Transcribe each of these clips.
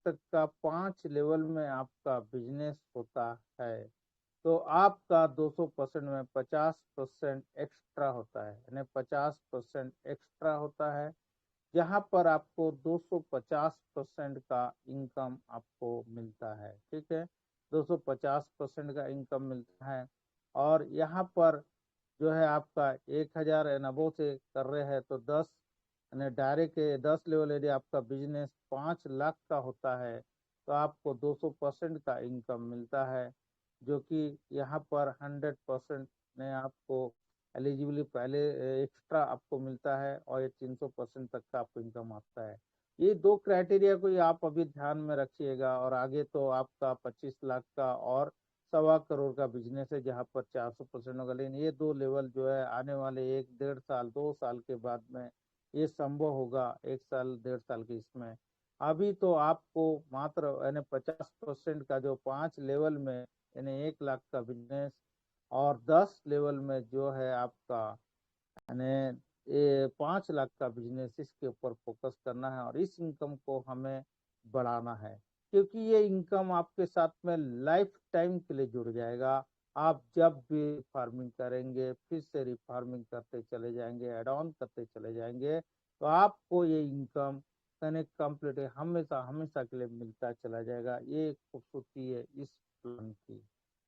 तक का 5 लेवल में आपका बिजनेस होता है, तो आपका 200% में 50% एक्स्ट्रा होता है, यानी 50% एक्स्ट्रा होता है, जहां पर आपको 250% का इनकम आपको मिलता है। ठीक है, 250% का इनकम मिलता है। और यहाँ पर जो है आपका 1000 अबव से कर रहे हैं तो 10 यानी डायरेक्ट 10 लेवल यदि आपका बिजनेस 5 लाख का होता है तो आपको 200% का इनकम मिलता है, जो कि यहाँ पर 100% में आपको एलिजिबली पहले एक्स्ट्रा आपको मिलता है, और ये 300% तक का आपको इनकम आता है। ये दो क्राइटेरिया को ही आप अभी ध्यान में रखिएगा, और आगे तो आपका 25 लाख का और 1.25 करोड़ का बिजनेस है जहाँ पर 400% होगा। लेकिन ये दो लेवल जो है आने वाले 1 डेढ़ साल 2 साल के बाद में ये संभव होगा, 1 साल 1.5 साल के इसमें। अभी तो आपको मात्र यानी 50% का जो 5 लेवल में यानी 1 लाख का बिजनेस, और 10 लेवल में जो है आपका यानी ये 5 लाख का बिजनेस, इसके ऊपर फोकस करना है और इस इनकम को हमें बढ़ाना है, क्योंकि ये इनकम आपके साथ में लाइफ टाइम के लिए जुड़ जाएगा। आप जब भी फार्मिंग करेंगे फिर से रिफार्मिंग करते चले जाएंगे, एड ऑन करते चले जाएंगे, तो आपको ये इनकम कनेक्ट कंप्लीट हमेशा हमेशा के लिए मिलता चला जाएगा। ये खूबसूरती है इस प्लान की।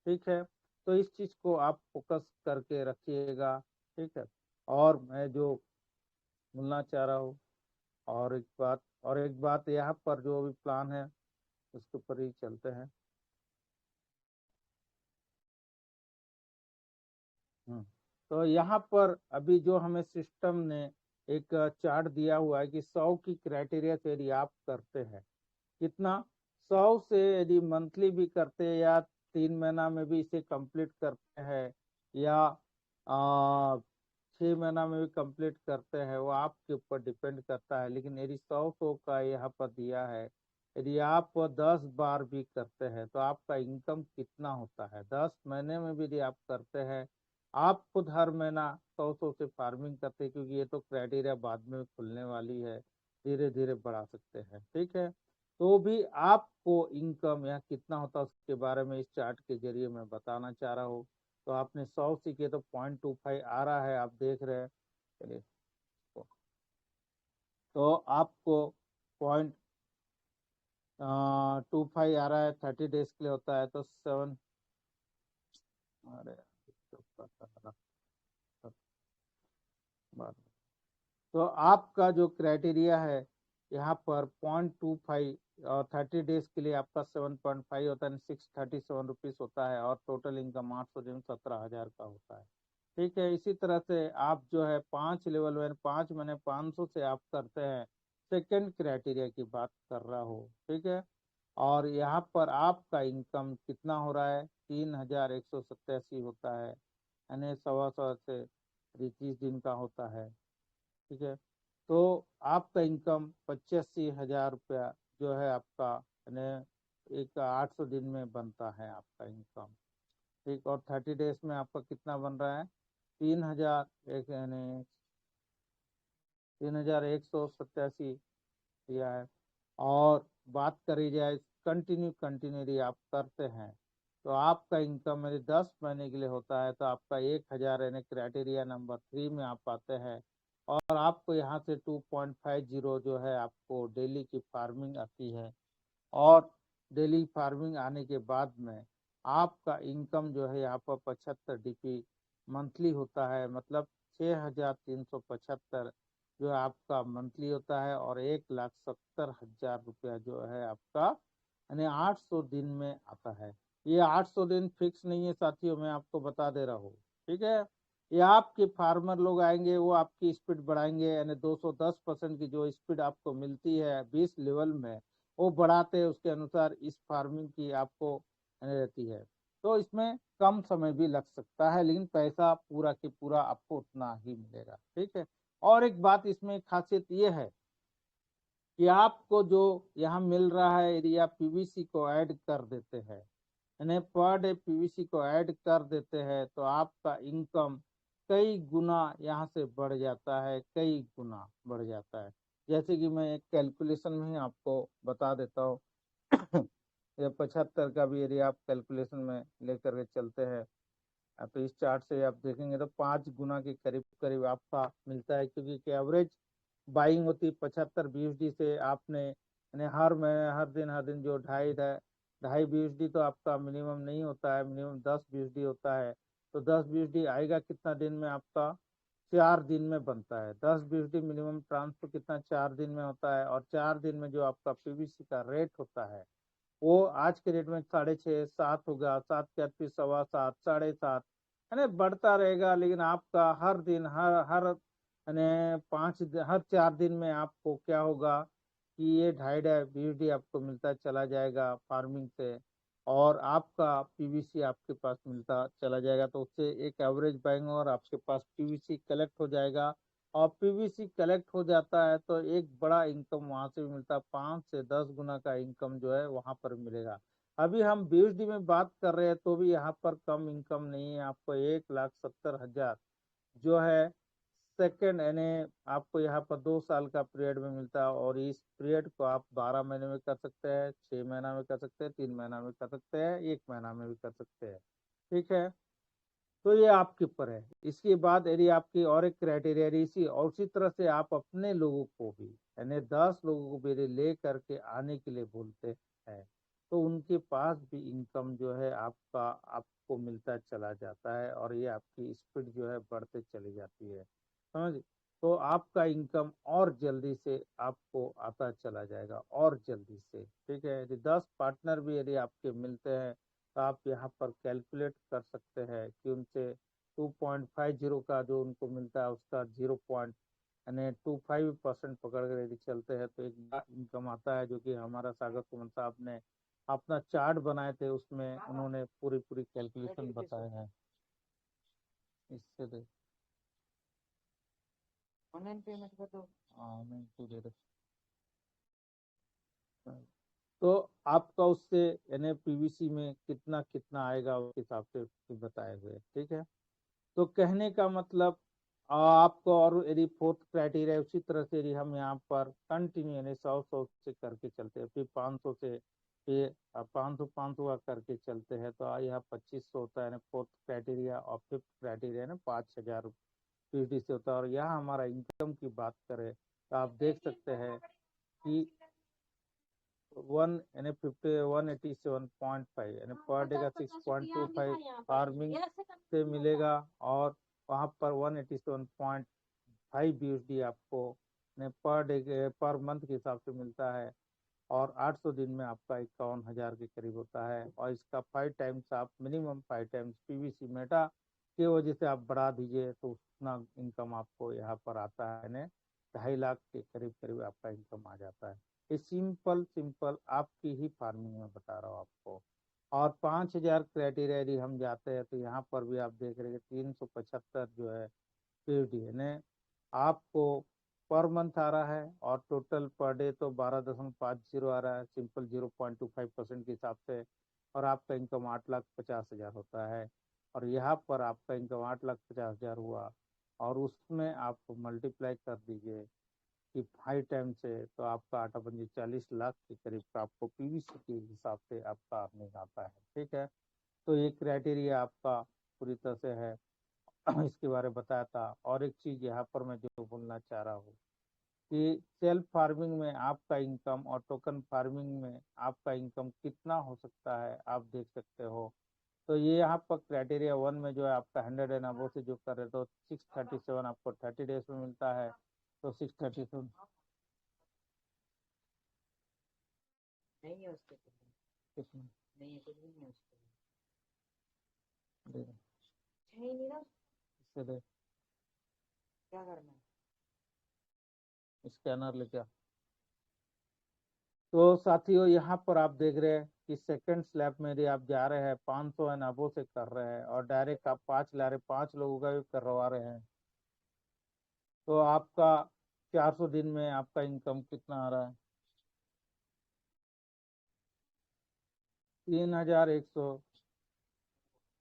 ठीक है, तो इस चीज को आप फोकस करके रखिएगा। ठीक है, और मैं जो बोलना चाह रहा हूँ, और एक बात यहाँ पर जो भी प्लान है उसके ऊपर ही चलते हैं। तो यहाँ पर अभी जो हमें सिस्टम ने एक चार्ट दिया हुआ है कि 100 की क्राइटेरिया से यदि आप करते हैं कितना, 100 से यदि मंथली भी करते हैं या 3 महीना में भी इसे कंप्लीट करते हैं, या 6 महीना में भी कंप्लीट करते हैं, वो आपके ऊपर डिपेंड करता है। लेकिन यदि 100 का यहाँ पर दिया है, यदि आप 10 बार भी करते हैं तो आपका इनकम कितना होता है। 10 महीने में भी यदि आप करते हैं, आप खुद हर महीना 100 से फार्मिंग करते हैं, क्योंकि ये तो क्राइटेरिया बाद में खुलने वाली है, धीरे धीरे बढ़ा सकते हैं। ठीक है, तो भी आपको इनकम यहाँ कितना होता है उसके बारे में इस चार्ट के जरिए मैं बताना चाह रहा हूँ। तो आपने 100 सीखे तो 0.25 आ रहा है, आप देख रहे हैं। चलिए, तो आपको 0.25 आ रहा है, 30 डेज के लिए होता है तो 7। अरे तो आपका जो क्राइटेरिया है यहाँ पर 0.25 और 30 डेज के लिए आपका 7.5 होता है, 637 रुपीज होता है, और टोटल इनकम 800 दिन 17,000 का होता है। ठीक है, इसी तरह से आप जो है 5 लेवल में 5 महीने 500 से आप करते हैं, सेकंड क्राइटेरिया की बात कर रहा हूँ। ठीक है, और यहाँ पर आपका इनकम कितना हो रहा है, 3,187 होता है, यानी 125 से 30 दिन का होता है। ठीक है, तो आपका इनकम 85,000 रुपया जो है आपका, यानी एक 800 दिन में बनता है आपका इनकम। ठीक, और 30 डेज में आपका कितना बन रहा है, 3,000 एक यानी 3,187 दिया है। और बात करी जाए कंटिन्यू कंटिन्यूली आप करते हैं तो आपका इनकम यदि 10 महीने के लिए होता है तो आपका 1,000 यानी क्राइटेरिया नंबर 3 में आप पाते हैं। और आपको यहाँ से 2.50 जो है आपको डेली की फार्मिंग आती है, और डेली फार्मिंग आने के बाद में आपका इनकम जो है यहाँ पर 75 DP मंथली होता है, मतलब 6,375 जो है आपका मंथली होता है, और 1,70,000 रुपया जो है आपका यानी 800 दिन में आता है। ये 800 दिन फिक्स नहीं है साथियों, मैं आपको बता दे रहा हूँ। ठीक है, ये आपके फार्मर लोग आएंगे वो आपकी स्पीड बढ़ाएंगे, यानी 210% की जो स्पीड आपको मिलती है 20 लेवल में, वो बढ़ाते हैं, उसके अनुसार इस फार्मिंग की आपको रहती है। तो इसमें कम समय भी लग सकता है, लेकिन पैसा पूरा के पूरा आपको उतना ही मिलेगा। ठीक है, और एक बात इसमें खासियत ये है कि आपको जो यहाँ मिल रहा है, यदि आप पीवीसी को ऐड कर देते हैं, यानी पर डे पीवीसी को ऐड कर देते हैं, तो आपका इनकम कई गुना यहाँ से बढ़ जाता है, कई गुना बढ़ जाता है। जैसे कि मैं एक कैलकुलेशन में ही आपको बता देता हूँ ये 75 का भी यदि आप कैलकुलेशन में लेकर के चलते हैं तो इस चार्ट से आप देखेंगे तो 5 गुना के करीब करीब आपका मिलता है, क्योंकि एवरेज बाइंग होती है 75 बीएसडी से। आपने यानी हर महीने हर दिन जो ढाई बीएसडी तो आपका मिनिमम नहीं होता है, मिनिमम 10 बीएसडी होता है। तो 10 बीएसडी आएगा कितना दिन में आपका? 4 दिन में बनता है। 10 बीएसडी मिनिमम ट्रांसफर कितना 4 दिन में होता है। और 4 दिन में जो आपका पीवीसी का रेट होता है वो आज के डेट में 6.5 7 होगा, 7 के 8 7.25 7 7.5 है ना, बढ़ता रहेगा। लेकिन आपका हर दिन हर हर यानी हर 4 दिन में आपको क्या होगा कि ये ढाई ढाई बीएसडी आपको मिलता चला जाएगा फार्मिंग से, और आपका पीवीसी आपके पास मिलता चला जाएगा। तो उससे एक एवरेज बाइंग और आपके पास पीवीसी कलेक्ट हो जाएगा। और पीवीसी कलेक्ट हो जाता है तो एक बड़ा इनकम वहां से भी मिलता है, 5 से 10 गुना का इनकम जो है वहां पर मिलेगा। अभी हम बीएसडी में बात कर रहे हैं तो भी यहाँ पर कम इनकम नहीं है। आपको 1,70,000 जो है सेकेंड यानी आपको यहाँ पर 2 साल का पीरियड में मिलता है। और इस पीरियड को आप 12 महीने में कर सकते हैं, 6 महीना में कर सकते हैं, 3 महीना में कर सकते हैं, 1 महीना में भी कर सकते हैं। ठीक है, तो ये आपके ऊपर है। इसके बाद यदि आपकी और एक क्राइटेरिया इसी और उसी तरह से आप अपने लोगों को भी यानी 10 लोगों को भी ले करके आने के लिए बोलते हैं तो उनके पास भी इनकम जो है आपका आपको मिलता चला जाता है, और ये आपकी स्पीड जो है बढ़ते चली जाती है, समझ। तो आपका इनकम और जल्दी से आपको आता चला जाएगा और जल्दी से। ठीक है, यदि 10 पार्टनर भी यदि आपके मिलते हैं तो आप यहाँ पर कैलकुलेट कर सकते हैं कि उनसे 2.50 का जो उनको मिलता है उसका 0.25% पकड़ कर यदि चलते हैं तो एक बड़ा इनकम आता है, जो कि हमारा सागर सुमन साहब ने अपना चार्ट बनाए थे उसमें उन्होंने पूरी पूरी कैलकुलेशन बताया है। इससे दे ऑनलाइन पेमेंट कर दो। हाँ मैं तो दे दो। तो आपका उससे यानी पीवीसी में कितना कितना आएगा उस हिसाब से बताए हुए। ठीक है, तो कहने का मतलब आपको और यदि फोर्थ क्राइटेरिया उसी तरह से यदि हम यहाँ पर कंटिन्यू यानी 100 से करके चलते हैं, फिर 500 से, फिर 500 का करके चलते हैं तो यहाँ 2500 होता है फोर्थ क्राइटेरिया। और फिफ्थ क्राइटेरिया ना 5,000 पीडी से होता है। और यहाँ हमारा इनकम की बात करें तो आप देख सकते हैं कि 187.5 यानी पर डे का 6.25 फार्मिंग से मिलेगा। और वहाँ पर 187.5 बीएसडी आपको पर डे पर मंथ के हिसाब से मिलता है। और 800 दिन में आपका 51,000 के करीब होता है। और इसका 5 टाइम्स आप मिनिमम 5 टाइम्स पीवीसी मेटा की वजह से आप बढ़ा दीजिए तो उतना इनकम आपको यहाँ पर आता है, 2.5 लाख के करीब करीब आपका इनकम आ जाता है। ये सिंपल सिंपल आपकी ही फार्मिंग में बता रहा हूँ आपको। और 5,000 क्राइटेरिया यदि हम जाते हैं तो यहाँ पर भी आप देख रहे हैं 375 जो है पीडी यानी आपको पर मंथ आ रहा है। और टोटल पर डे तो 12.50 आ रहा है सिंपल 0.25% के हिसाब से। और आपका इनकम 8,50,000 होता है। और यहाँ पर आपका इनकम 8,50,000 हुआ और उसमें आप मल्टीप्लाई कर दीजिए कि 5 टाइम से तो आपका 8 40 लाख के करीब का आपको पीवीसी के हिसाब से आपका अर्निंग आता है। ठीक है, तो ये क्राइटेरिया आपका पूरी तरह से है इसके बारे में बताया था। और एक चीज यहाँ पर मैं जो बोलना चाह रहा हूँ कि सेल्फ फार्मिंग में आपका इनकम और टोकन फार्मिंग में आपका इनकम कितना हो सकता है आप देख सकते हो। तो ये यहाँ पर क्राइटेरिया 1 में जो है आपका 100 एंड अबव से जो कर रहे तो 637 आपको 30 डेज में मिलता है। तो 637 नहीं है उसके कितना नहीं है, कुछ भी नहीं है उसके दे नहीं नहीं ना इससे दे क्या करना है स्कैनर लेके आ। तो साथियों यहाँ पर आप देख रहे हैं कि सेकंड स्लैब में यदि आप जा रहे हैं 500 एंड अबो से कर रहे हैं और डायरेक्ट आप 5 ला रहे 5 लोगों का भी करवा रहे हैं तो आपका 400 दिन में आपका इनकम कितना आ रहा है? 3,100।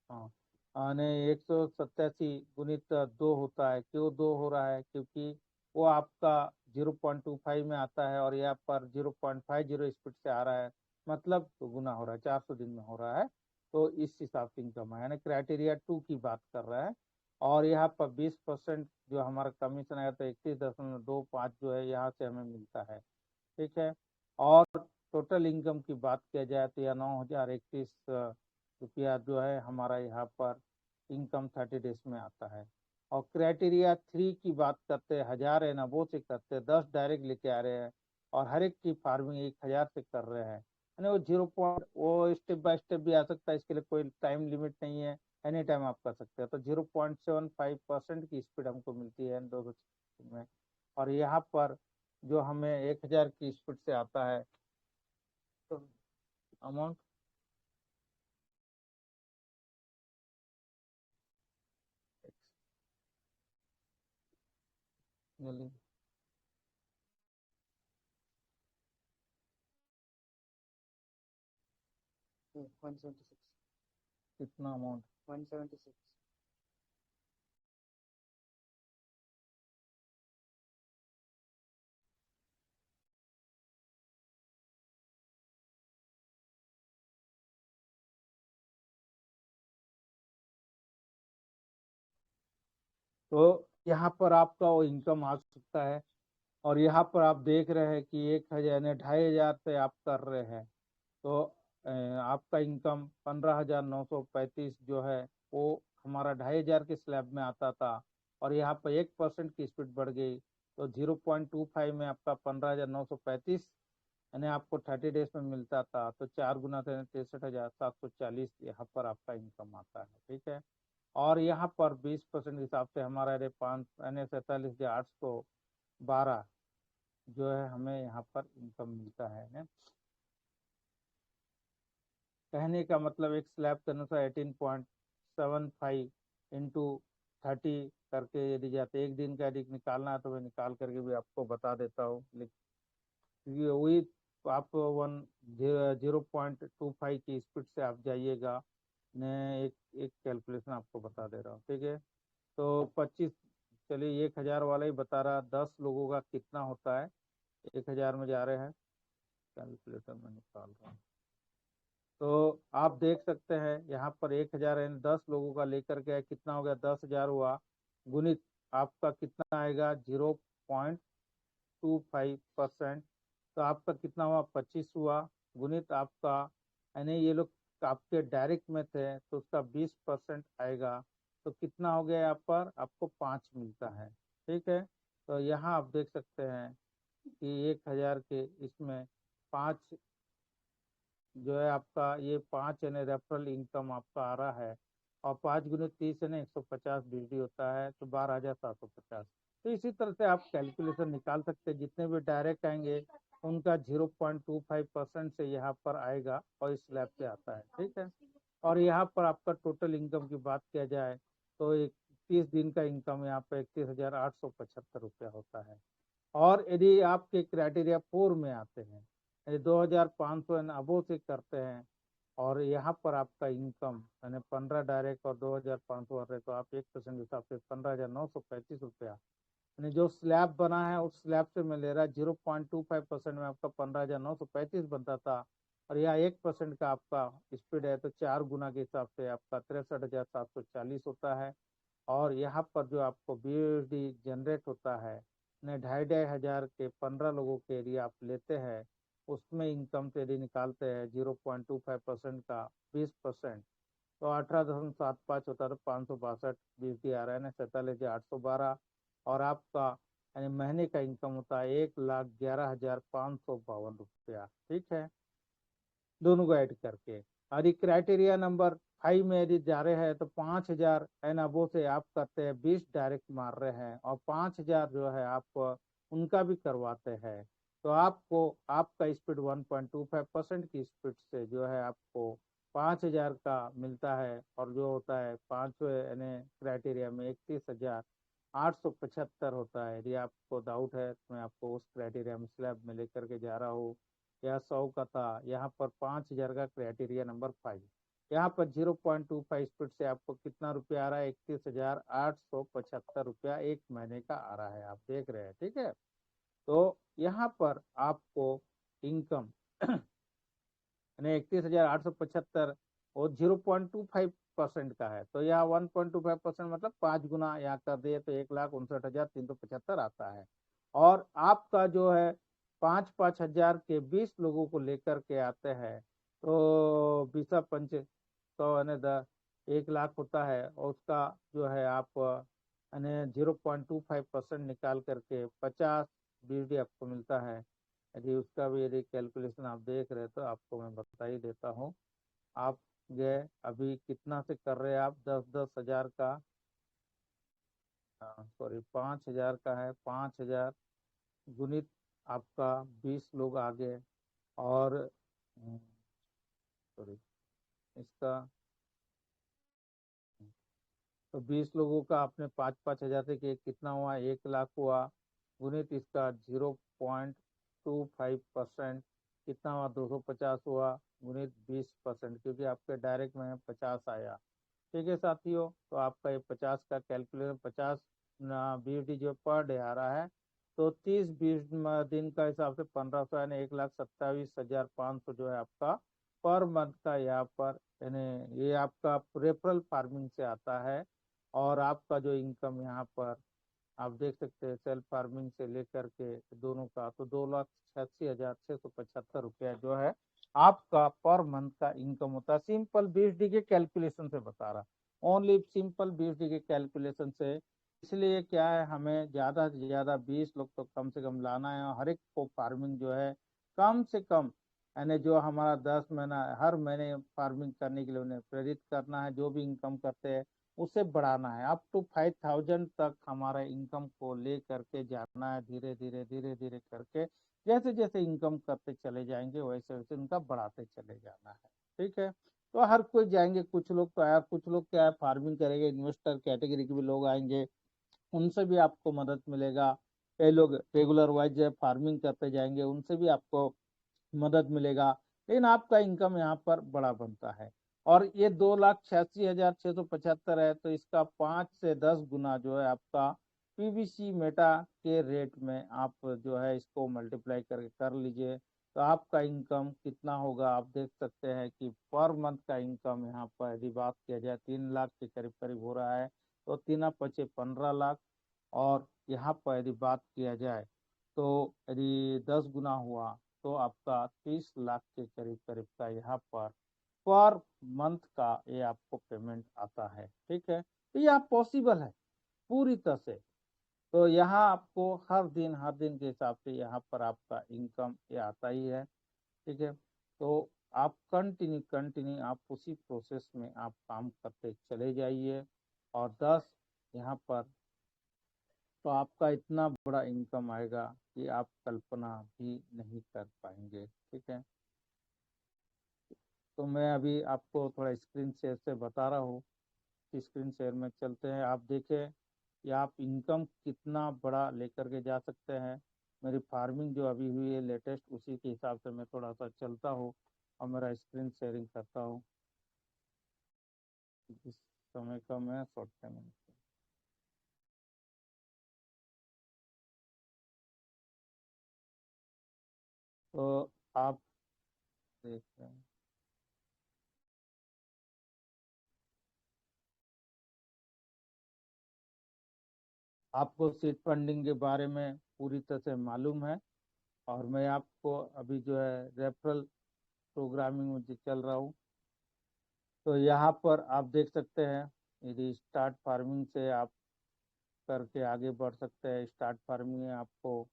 हाँ, आने 187 गुणित 2 होता है। क्यों 2 हो रहा है? क्योंकि वो आपका 0.25 में आता है और यहाँ पर 0.50 स्पीड से आ रहा है। मतलब तो गुना हो रहा है, 400 दिन में हो रहा है, तो इस हिसाब से इनकम है, यानी क्राइटेरिया 2 की बात कर रहा है। और यहाँ पर 20% जो हमारा कमीशन आया तो 31.25 जो है यहाँ से हमें मिलता है, ठीक है। और टोटल इनकम की बात किया जाए तो यह 9,031 रुपया जो है हमारा यहाँ पर इनकम 30 डेज में आता है। और क्राइटेरिया 3 की बात करते हैं, 1000 है ना वो से करते हैं, 10 डायरेक्ट लेके आ रहे हैं और हर एक की फार्मिंग 1000 से कर रहे हैं, यानी वो 0 स्टेप बाय स्टेप भी आ सकता है, इसके लिए कोई टाइम लिमिट नहीं है, एनी टाइम आप कर सकते हैं। तो 0.75% की स्पीड हमको मिलती है 200 में। और यहाँ पर जो हमें 1000 की स्पीड से आता है तो अमाउंट कितना अमाउंट 176। तो यहाँ पर आपका वो इनकम आ सकता है। और यहाँ पर आप देख रहे हैं कि 1000 यानी 2500 से आप कर रहे हैं, तो आपका इनकम 15,935 जो है वो हमारा 2500 के स्लैब में आता था। और यहाँ पर 1% की स्पीड बढ़ गई तो 0.25 में आपका 15,935 यानी आपको 30 डेज में मिलता था, तो 4 गुना थे 63,740 यहाँ पर आपका इनकम आता है, ठीक है। और यहाँ पर 20% के हिसाब से हमारा रे 5 यानी 47,812 जो है हमें यहाँ पर इनकम मिलता है ना। कहने का मतलब एक स्लैब के अनुसार 18.75 इंटू 30 करके यदि जाते एक दिन का यदि निकालना है तो मैं निकाल करके भी आपको बता देता हूँ, क्योंकि वही आप 0.25 की स्पीड से आप जाइएगा। मैं एक एक कैलकुलेशन आपको बता दे रहा हूँ, ठीक है। तो 25, चलिए 1000 वाला ही बता रहा, 10 लोगों का कितना होता है, 1000 में जा रहे हैं, कैलकुलेटर में निकाल रहा हूँ। तो आप देख सकते हैं यहाँ पर 1000 है, 10 लोगों का लेकर के कितना हो गया, 10,000 हुआ, गुणित आपका कितना आएगा 0.25%, तो आपका कितना हुआ 25 हुआ, गुणित आपका यानी ये लोग आपके डायरेक्ट में थे तो उसका 20% आएगा, तो कितना हो गया यहाँ पर आपको 5 मिलता है, ठीक है। तो यहाँ आप देख सकते हैं कि 1000 के इसमें 5 जो है आपका ये 5 यानी रेफरल इनकम आपका आ रहा है। और 5 गुने 30 है ना 150 बिजली होता है, तो 12,750। तो इसी तरह से आप कैलकुलेशन निकाल सकते हैं, जितने भी डायरेक्ट आएंगे उनका 0.25% से यहाँ पर आएगा और इस स्लैब पे आता है, ठीक है। और यहाँ पर आपका टोटल इनकम की बात किया जाए तो 31 दिन का इनकम यहाँ पे 31,875 रुपया होता है। और यदि आपके क्राइटेरिया 4 में आते हैं, यदि 2,500 अबो से करते हैं और यहाँ पर आपका इनकम यानी 15 डायरेक्ट और 2,500 आ रहे, तो आप 1% के हिसाब से 15,935 रुपया, यानी जो स्लैब बना है उस स्लैब से मैं ले रहा 0.25% में आपका 15,935 बनता था। और यह 1% का आपका स्पीड है, तो 4 गुना के हिसाब से आपका 63,740 होता है। और यहाँ पर जो आपको बीएसडी जनरेट होता है ने 2,500 के 15 लोगों के यदि आप लेते हैं, उसमें इनकम से यदि निकालते हैं 0.25% का 20%, तो 18,750 होता है, तो 562 बीएसडी आ रहा है ना 47,812। और आपका यानी महीने का इनकम होता है 1,11,552 रुपया, ठीक है, दोनों को ऐड करके। यदि क्राइटेरिया नंबर 5 में यदि जा रहे हैं तो 5,000 एन अबो से आप करते हैं, 20 डायरेक्ट मार रहे हैं और 5,000 जो है आप उनका भी करवाते हैं, तो आपको आपका स्पीड 1.25% की स्पीड से जो है आपको 5,000 का मिलता है। और जो होता है पांचवें यानी क्राइटेरिया में 31,875 होता है। यदि आपको डाउट है तो मैं आपको उस क्राइटेरिया में स्लैब में लेकर के जा रहा हूँ। यह 100 का था, यहाँ पर 5,000 का क्राइटेरिया नंबर 5। यहाँ पर 0.25 स्पीड से आपको कितना रुपया आ रहा है, 31,875 रुपया एक महीने का आ रहा है, आप देख रहे हैं, ठीक है। तो यहाँ पर आपको इनकम यानी 31,875, वो 0.25% का है। तो यह 1.25% मतलब 5 गुना यहाँ कर दिए तो 1,59,375 आता है। और आपका जो है 5,5,000 के 20 लोगों को लेकर के आते हैं तो 20 पंच तो यानी 1 लाख होता है, और उसका जो है आप यानी 0.25% निकाल करके 50 BD आपको मिलता है। यदि उसका भी यदि कैलकुलेशन आप देख रहे तो आपको मैं बता ही देता हूँ। आप गए अभी कितना से कर रहे हैं आप, 10,000 का, सॉरी 5,000 का है, 5,000 गुणित आपका 20 लोग आ गए, और सॉरी इसका तो 20 लोगों का आपने 5,500 से किया, कितना हुआ, 1 लाख हुआ, गुणित इसका 0.25% कितना हुआ, 250 हुआ, गुणित 20%, क्योंकि आपके डायरेक्ट में 50 आया। ठीक है साथियों, तो आपका ये 50 का कैलकुलेशन, 50 BD जो पर डे आ रहा है, तो 30 दिन का हिसाब से 1,500 यानी 1,27,500 जो है आपका पर मंथ का यहाँ पर, यानी ये आपका रेफरल फार्मिंग से आता है। और आपका जो इनकम यहाँ पर आप देख सकते हैं सेल्फ फार्मिंग से लेकर के दोनों का, तो 2,86,675 रुपया जो है आपका पर मंथ का इनकम होता है। सिंपल BSD के कैलकुलेशन से बता रहा, ओनली सिंपल BSD के कैलकुलेशन से। इसलिए क्या है, हमें ज्यादा से ज्यादा 20 लोग तो कम से कम लाना है, और हर एक को फार्मिंग जो है कम से कम, यानी जो हमारा 10 महीना हर महीने फार्मिंग करने के लिए उन्हें प्रेरित करना है। जो भी इनकम करते हैं उसे बढ़ाना है, अप टू 5,000 तक हमारा इनकम को ले करके जाना है। धीरे धीरे धीरे धीरे करके जैसे जैसे इनकम करते चले जाएंगे वैसे वैसे इनका बढ़ाते चले जाना है। ठीक है, तो हर कोई जाएंगे, कुछ लोग तो यार, कुछ लोग क्या है फार्मिंग करेंगे, इन्वेस्टर कैटेगरी के भी लोग आएंगे, उनसे भी आपको मदद मिलेगा। कई लोग रेगुलर वाइज जो है फार्मिंग करते जाएंगे, उनसे भी आपको मदद मिलेगा। लेकिन आपका इनकम यहाँ पर बड़ा बनता है। और ये 2,86,675 है, तो इसका 5 से 10 गुना जो है आपका PVC मेटा के रेट में आप जो है इसको मल्टीप्लाई करके कर लीजिए, तो आपका इनकम कितना होगा आप देख सकते हैं कि पर मंथ का इनकम यहाँ पर यदि बात किया जाए 3 लाख के करीब करीब हो रहा है, तो 3 पचे 15 लाख। और यहाँ पर यदि बात किया जाए तो यदि 10 गुना हुआ तो आपका 30 लाख के करीब करीब का यहाँ पर मंथ का ये आपको पेमेंट आता है। ठीक है, तो यह पॉसिबल है पूरी तरह से। तो यहाँ आपको हर दिन के हिसाब से यहाँ पर आपका इनकम ये आता ही है। ठीक है, तो आप कंटिन्यू कंटिन्यू आप उसी प्रोसेस में आप काम करते चले जाइए, और 10 यहाँ पर तो आपका इतना बड़ा इनकम आएगा कि आप कल्पना भी नहीं कर पाएंगे। ठीक है, तो मैं अभी आपको थोड़ा स्क्रीन शेयर से बता रहा हूँ। स्क्रीन शेयर में चलते हैं, आप देखें कि आप इनकम कितना बड़ा लेकर के जा सकते हैं। मेरी फार्मिंग जो अभी हुई है लेटेस्ट, उसी के हिसाब से मैं थोड़ा सा चलता हूँ और मेरा स्क्रीन शेयरिंग करता हूँ। इस समय का मैं शॉर्ट टाइम, तो आप देख रहे हैं, आपको सीड फंडिंग के बारे में पूरी तरह से मालूम है। और मैं आपको अभी जो है रेफरल प्रोग्रामिंग में जो चल रहा हूँ, तो यहाँ पर आप देख सकते हैं यदि स्टार्ट फार्मिंग से आप करके आगे बढ़ सकते हैं। स्टार्ट फार्मिंग में आपको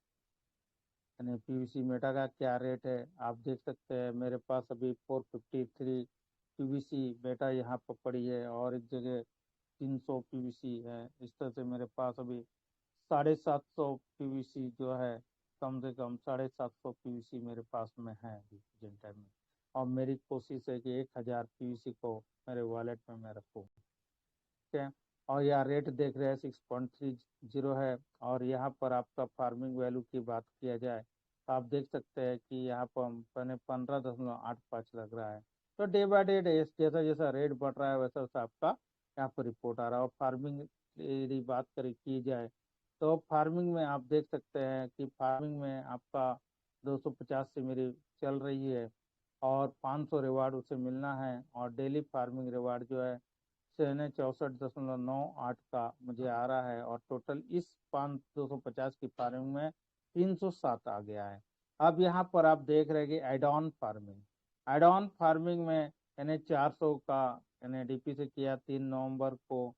यानी PVC मेटा का क्या रेट है आप देख सकते हैं। मेरे पास अभी 453 PVC मेटा यहाँ पर पड़ी है, और एक जगह 300 PVC है। इस तरह से मेरे पास अभी 750 PVC जो है, कम से कम 750 PVC मेरे पास में है अभी प्रेजेंट टाइम में। और मेरी कोशिश है कि 1,000 PVC को मेरे वॉलेट में मैं रखूँ। ठीक है, और यह रेट देख रहे हैं 6.30 है। और यहाँ पर आपका फार्मिंग वैल्यू की बात किया जाए तो आप देख सकते हैं कि यहाँ पर मैंने 15.85 लग रहा है। तो डे बाय डे जैसा जैसा रेट बढ़ रहा है वैसा वैसा आपका यहाँ पर रिपोर्ट आ रहा है। और फार्मिंग यदि बात करें की जाए तो फार्मिंग में आप देख सकते हैं कि फार्मिंग में आपका 250 से मेरी चल रही है। और 500 रिवार्ड उसे मिलना है। और डेली फार्मिंग रिवार्ड जो है 64.98 का मुझे आ रहा है, और टोटल इस 250 की फार्मिंग में 307 आ गया है। अब यहाँ पर आप देख रहे हैं कि एड ऑन फार्मिंग में यानी 400 का यानी डीपी से किया, 3 नवंबर को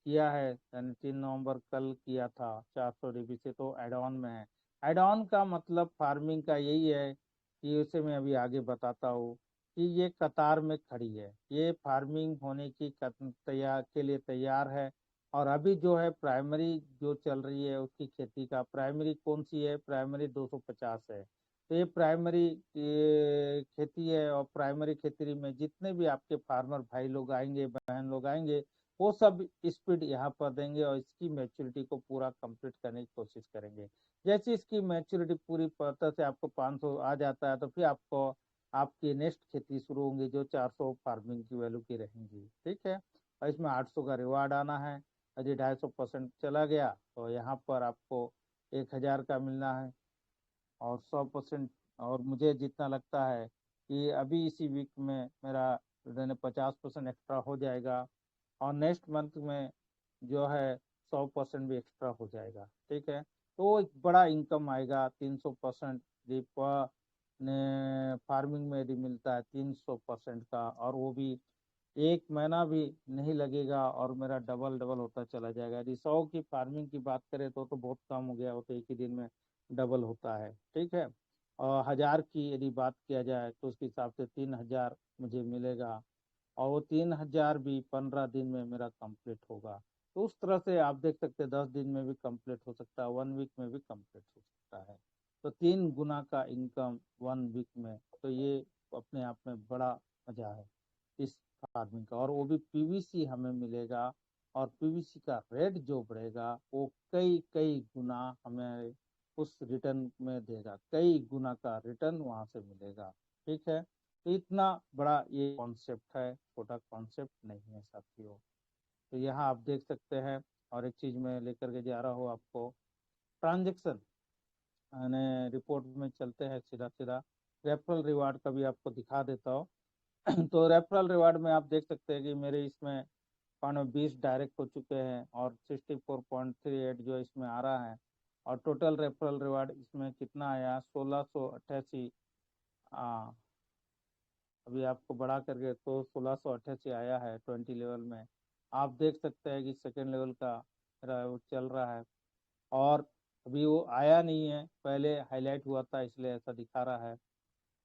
किया है, यानी 3 नवंबर कल किया था 400 डीपी से, तो एड ऑन में है। एड ऑन का मतलब फार्मिंग का यही है कि उसे मैं अभी आगे बताता हूँ कि ये कतार में खड़ी है, ये फार्मिंग होने की तैयार के लिए तैयार है। और अभी जो है प्राइमरी जो चल रही है उसकी खेती का, प्राइमरी कौन सी है, प्राइमरी 250 है। तो ये प्राइमरी ये खेती है, और प्राइमरी खेती में जितने भी आपके फार्मर भाई लोग आएंगे, बहन लोग आएंगे, वो सब स्पीड यहाँ पर देंगे और इसकी मैच्योरिटी को पूरा कंप्लीट करने की कोशिश करेंगे। जैसे इसकी मैच्योरिटी पूरी पता से आपको 500 आ जाता है, तो फिर आपको आपकी नेक्स्ट खेती शुरू होंगी जो 400 फार्मिंग की वैल्यू की रहेंगी। ठीक है, और इसमें 800 का रिवार्ड आना है। यदि 250% चला गया तो यहाँ पर आपको 1000 का मिलना है। और 100%, और मुझे जितना लगता है कि अभी इसी वीक में मेरा 50% एक्स्ट्रा हो जाएगा, और नेक्स्ट मंथ में जो है 100% भी एक्स्ट्रा हो जाएगा। ठीक है, तो एक बड़ा इनकम आएगा। 300% ने फार्मिंग में यदि मिलता है 300% का, और वो भी 1 महीना भी नहीं लगेगा, और मेरा डबल डबल होता चला जाएगा। यदि 100 की फार्मिंग की बात करें तो बहुत कम हो गया, वो तो एक ही दिन में डबल होता है। ठीक है, और 1000 की यदि बात किया जाए तो उसके हिसाब से 3000 मुझे मिलेगा, और वो 3000 भी 15 दिन में मेरा कंप्लीट होगा। तो उस तरह से आप देख सकते हैं 10 दिन में भी कंप्लीट हो सकता है, 1 वीक में भी कंप्लीट हो सकता है। तो 3 गुना का इनकम 1 वीक में, तो ये अपने आप में बड़ा मजा है इस फार्मिंग का। और वो भी पीवीसी हमें मिलेगा, और पीवीसी का रेट जो बढ़ेगा वो कई कई गुना हमें उस रिटर्न में देगा, कई गुना का रिटर्न वहां से मिलेगा। ठीक है, तो इतना बड़ा ये कॉन्सेप्ट है, छोटा कॉन्सेप्ट नहीं है साथियों। तो यहाँ आप देख सकते हैं। और एक चीज मैं लेकर के जा रहा हूँ आपको, ट्रांजेक्शन यानी रिपोर्ट में चलते हैं सीधा सीधा। रेफरल रिवार्ड का भी आपको दिखा देता हूँ। तो रेफरल रिवार्ड में आप देख सकते हैं कि मेरे इसमें 20 डायरेक्ट हो चुके हैं, और 64.38 जो इसमें आ रहा है। और टोटल रेफरल रिवार्ड इसमें कितना आया, 1688। अभी आपको बढ़ा करके तो 1688 आया है 20 लेवल में। आप देख सकते हैं कि सेकेंड लेवल का वो चल रहा है, और अभी वो आया नहीं है, पहले हाईलाइट हुआ था इसलिए ऐसा दिखा रहा है।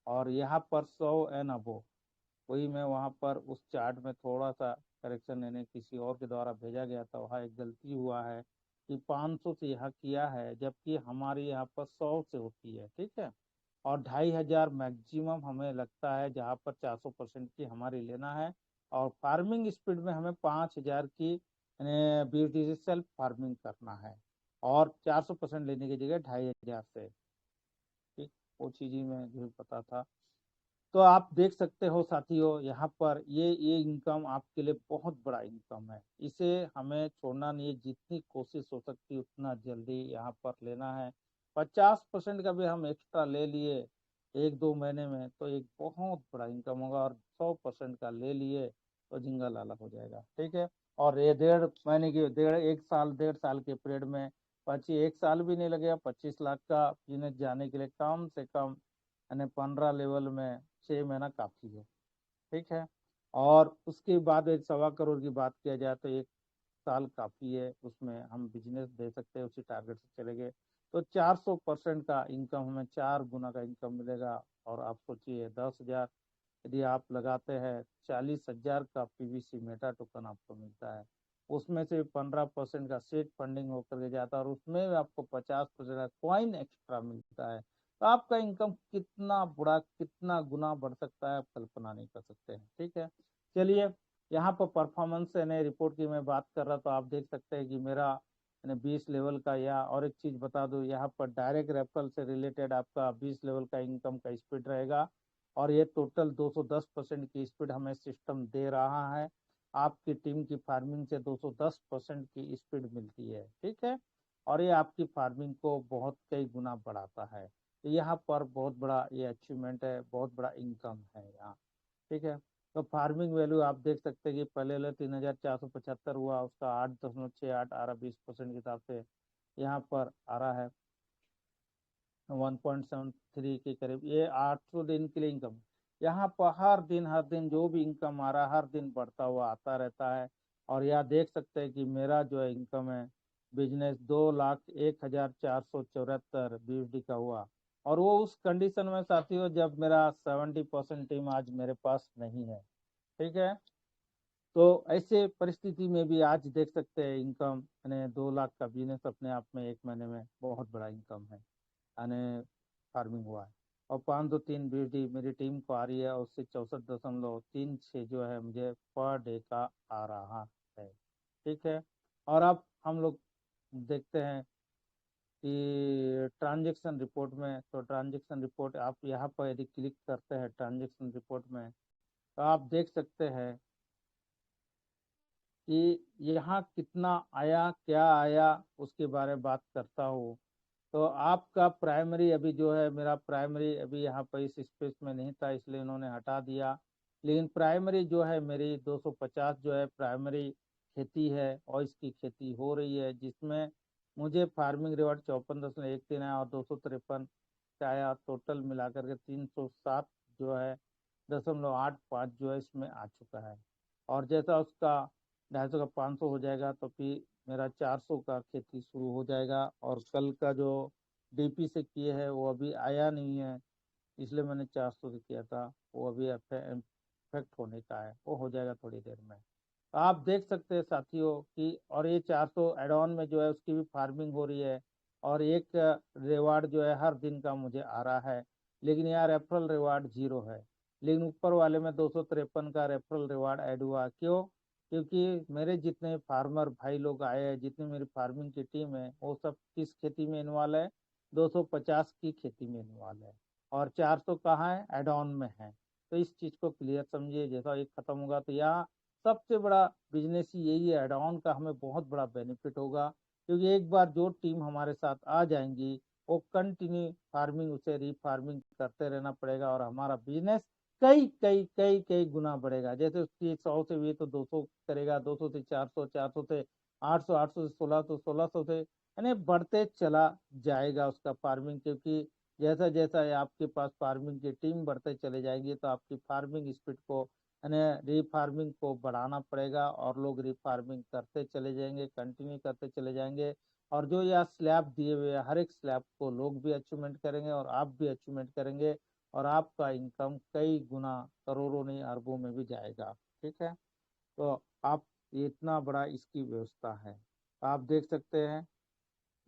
और यहाँ पर 100 एंड अबो, वही मैं वहाँ पर उस चार्ट में थोड़ा सा करेक्शन लेने किसी और के द्वारा भेजा गया था, वहाँ एक गलती हुआ है कि 500 से यहाँ किया है, जबकि हमारे यहाँ पर 100 से होती है। ठीक है, और 2500 मैक्सिमम हमें लगता है जहाँ पर 400% की हमारी लेना है। और फार्मिंग स्पीड में हमें 5000 की बीटीसी सेल्फ फार्मिंग करना है, और 400% लेने की जगह 2500 से। ठीक, वो चीज़ ही मैं जो पता था। तो आप देख सकते हो साथियों, यहाँ पर ये इनकम आपके लिए बहुत बड़ा इनकम है, इसे हमें छोड़ना नहीं है। जितनी कोशिश हो सकती है उतना जल्दी यहाँ पर लेना है। 50% का भी हम एक्स्ट्रा ले लिए 1-2 महीने में तो एक बहुत बड़ा इनकम होगा, और 100% का ले लिए तो झिंगा लाला हो जाएगा। ठीक है, और ये 1.5 महीने की 1 साल 1.5 साल के पीरियड में 1 साल भी नहीं लगेगा 25 लाख का बिजनेस जाने के लिए। कम से कम यानी 15 लेवल में 6 महीना काफी है। ठीक है, और उसके बाद 1.25 करोड़ की बात किया जाए तो 1 साल काफी है, उसमें हम बिजनेस दे सकते हैं, उसी टारगेट से चलेंगे तो 400% का इनकम, हमें 4 गुना का इनकम मिलेगा। और आप सोचिए 10,000 यदि आप लगाते हैं, 40,000 का पीवीसी मेटा टोकन आपको मिलता है। उसमें से 15% का सीड फंडिंग होकर के जाता है, और उसमें आपको 50% का कॉइन एक्स्ट्रा मिलता है। तो आपका इनकम कितना बड़ा, कितना गुना बढ़ सकता है, आप कल्पना नहीं कर सकते हैं। ठीक है, चलिए यहाँ पर परफॉर्मेंस यानी रिपोर्ट की मैं बात कर रहा, तो आप देख सकते हैं कि मेरा यानी 20 लेवल का, या और एक चीज बता दूं, यहाँ पर डायरेक्ट रेफरल से रिलेटेड आपका 20 लेवल का इनकम का स्पीड रहेगा, और ये टोटल 210% की स्पीड हमें सिस्टम दे रहा है। आपकी टीम की फार्मिंग से 210% की स्पीड मिलती है। ठीक है, और ये आपकी फार्मिंग को बहुत कई गुना बढ़ाता है। तो यहाँ पर बहुत बड़ा ये अचीवमेंट है, बहुत बड़ा इनकम है यहाँ। ठीक है, तो फार्मिंग वैल्यू आप देख सकते हैं कि पहले 3,475 हुआ, उसका 8.68 आ रहा, 20% के हिसाब से यहाँ पर आ रहा है 1.73 के करीब। ये 800 दिन के लिए इनकम। यहाँ पर हर दिन जो भी इनकम आ रहा है हर दिन बढ़ता हुआ आता रहता है। और यहाँ देख सकते हैं कि मेरा जो है इनकम है बिजनेस 2,01,474 BUSD का हुआ। और वो उस कंडीशन में साथियों जब मेरा 70% टीम आज मेरे पास नहीं है। ठीक है, तो ऐसे परिस्थिति में भी आज देख सकते हैं इनकम यानी 2 लाख का बिजनेस अपने आप में एक महीने में बहुत बड़ा इनकम है यानी फार्मिंग हुआ है। और 503 BUSD मेरी टीम को आ रही है, और उससे 64.36 जो है मुझे पर डे का आ रहा है। ठीक है, और अब हम लोग देखते हैं कि ट्रांजैक्शन रिपोर्ट में, तो ट्रांजैक्शन रिपोर्ट आप यहाँ पर यदि क्लिक करते हैं ट्रांजैक्शन रिपोर्ट में, तो आप देख सकते हैं कि यहाँ कितना आया क्या आया उसके बारे में बात करता हूँ। तो आपका प्राइमरी अभी जो है मेरा प्राइमरी अभी यहाँ पर इस स्पेस में नहीं था इसलिए इन्होंने हटा दिया। लेकिन प्राइमरी जो है मेरी 250 जो है प्राइमरी खेती है और इसकी खेती हो रही है, जिसमें मुझे फार्मिंग रिवार्ड 54.13 आया और 253 का आया। टोटल मिलाकर के 307 जो है 0.85 जो है इसमें आ चुका है। और जैसा उसका 250 का 500 हो जाएगा तो फिर मेरा 400 का खेती शुरू हो जाएगा। और कल का जो डीपी से किए है वो अभी आया नहीं है, इसलिए मैंने 400 से किया था, वो अभी इफेक्ट होने का है, वो हो जाएगा थोड़ी देर में। तो आप देख सकते हैं साथियों कि और ये 400 एड ऑन में जो है उसकी भी फार्मिंग हो रही है। और एक रिवार्ड जो है हर दिन का मुझे आ रहा है, लेकिन यार रेफरल रिवार्ड 0 है। लेकिन ऊपर वाले में 253 का रेफरल रिवार्ड ऐड हुआ, क्यों? क्योंकि मेरे जितने फार्मर भाई लोग आए हैं, जितनी मेरी फार्मिंग की टीम है, वो सब किस खेती में इन्वॉल्व है? 250 की खेती में इन्वॉल्व है। और 400 कहाँ है? एड ऑन में है। तो इस चीज को क्लियर समझिए, जैसा ये खत्म होगा तो यहाँ सबसे बड़ा बिजनेस ही यही है, एड ऑन का हमें बहुत बड़ा बेनिफिट होगा। क्योंकि एक बार जो टीम हमारे साथ आ जाएंगी वो कंटिन्यू फार्मिंग उसे रीफार्मिंग करते रहना पड़ेगा, और हमारा बिजनेस कई कई कई कई गुना बढ़ेगा। जैसे उसकी 100 से हुई तो 200 करेगा, 200 से 400, 400 से 800, 800 से 1600, 1600 से यानी बढ़ते चला जाएगा उसका फार्मिंग। क्योंकि जैसा जैसा आपके पास फार्मिंग की टीम बढ़ते चले जाएगी तो आपकी फार्मिंग स्पीड को यानी रीफार्मिंग को बढ़ाना पड़ेगा, और लोग रीफार्मिंग करते चले जाएंगे, कंटिन्यू करते चले जाएंगे। और जो यह स्लैब दिए हुए हर एक स्लैब को लोग भी अचीवमेंट करेंगे और आप भी अचीवमेंट करेंगे, और आपका इनकम कई गुना करोड़ों नहीं अरबों में भी जाएगा। ठीक है, तो आप ये इतना बड़ा इसकी व्यवस्था है। आप देख सकते हैं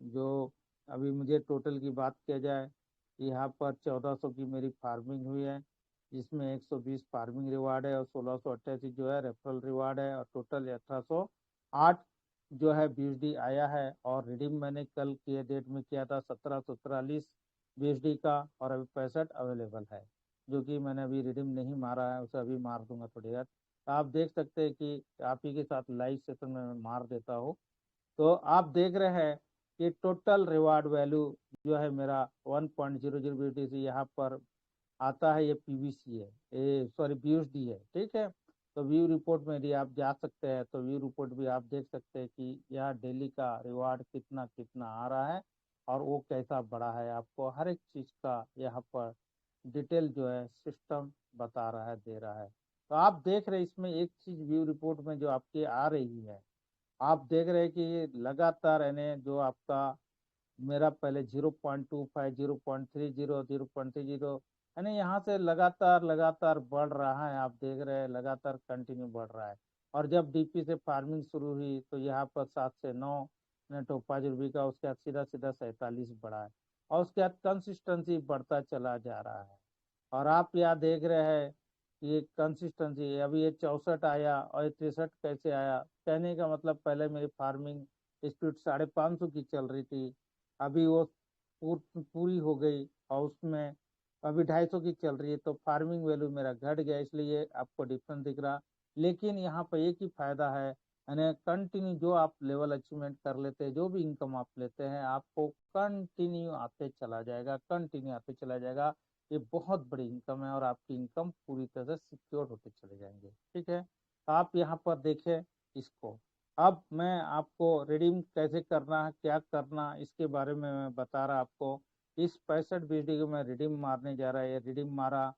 जो अभी मुझे टोटल की बात किया जाए, यहाँ पर 1400 की मेरी फार्मिंग हुई है, जिसमें 120 फार्मिंग रिवार्ड है और 1688 जो है रेफरल रिवार्ड है, और टोटल 1808 जो है BUSD आया है। और रिडीम मैंने कल के डेट में किया था 1743 BUSD का, और अभी 65 अवेलेबल है, जो कि मैंने अभी रिडीम नहीं मारा है, उसे अभी मार दूंगा थोड़ी देर। तो आप देख सकते हैं कि आप ही के साथ लाइव सेशन में मैं मार देता हूँ। तो आप देख रहे हैं कि टोटल रिवार्ड वैल्यू जो है मेरा 1.00 BUSD यहाँ पर आता है। ये PVC है, ये सॉरी BUSD है। ठीक है, तो व्यू रिपोर्ट में यदि आप जा सकते हैं तो व्यू रिपोर्ट भी आप देख सकते हैं कि यह डेली का रिवार्ड कितना कितना आ रहा है और वो कैसा बढ़ा है। आपको हर एक चीज का यहाँ पर डिटेल जो है सिस्टम बता रहा है, दे रहा है। तो आप देख रहे हैं इसमें एक चीज व्यू रिपोर्ट में जो आपकी आ रही है, आप देख रहे हैं कि ये लगातार यानी जो आपका मेरा पहले 0.25, 0.30, 0.30 यानी यहाँ से लगातार लगातार बढ़ रहा है। आप देख रहे हैं लगातार कंटिन्यू बढ़ रहा है। और जब डीपी से फार्मिंग शुरू हुई तो यहाँ पर 7 से 9 तो 5 रुपये का, उसके बाद सीधा सीधा 47 बढ़ा है, और उसके बाद कंसिस्टेंसी बढ़ता चला जा रहा है। और आप यहाँ देख रहे हैं कि ये कंसिस्टेंसी अभी ये 64 आया और ये 63 कैसे आया? कहने का मतलब पहले मेरी फार्मिंग स्पीड 550 की चल रही थी, अभी वो पूरी हो गई और उसमें अभी 250 की चल रही है, तो फार्मिंग वैल्यू मेरा घट गया, इसलिए आपको डिफरेंस दिख रहा। लेकिन यहाँ पर एक ही फायदा है यानी कंटिन्यू जो आप लेवल अचीवमेंट कर लेते हैं, जो भी इनकम आप लेते हैं, आपको कंटिन्यू आते चला जाएगा, कंटिन्यू आते चला जाएगा। ये बहुत बड़ी इनकम है और आपकी इनकम पूरी तरह से सिक्योर होते चले जाएंगे। ठीक है, तो आप यहाँ पर देखें इसको। अब मैं आपको रिडीम कैसे करना है, क्या करना, इसके बारे में मैं बता रहा आपको। इस 65 BSD को मैं रिडीम मारने जा रहा है, ये रिडीम मारा।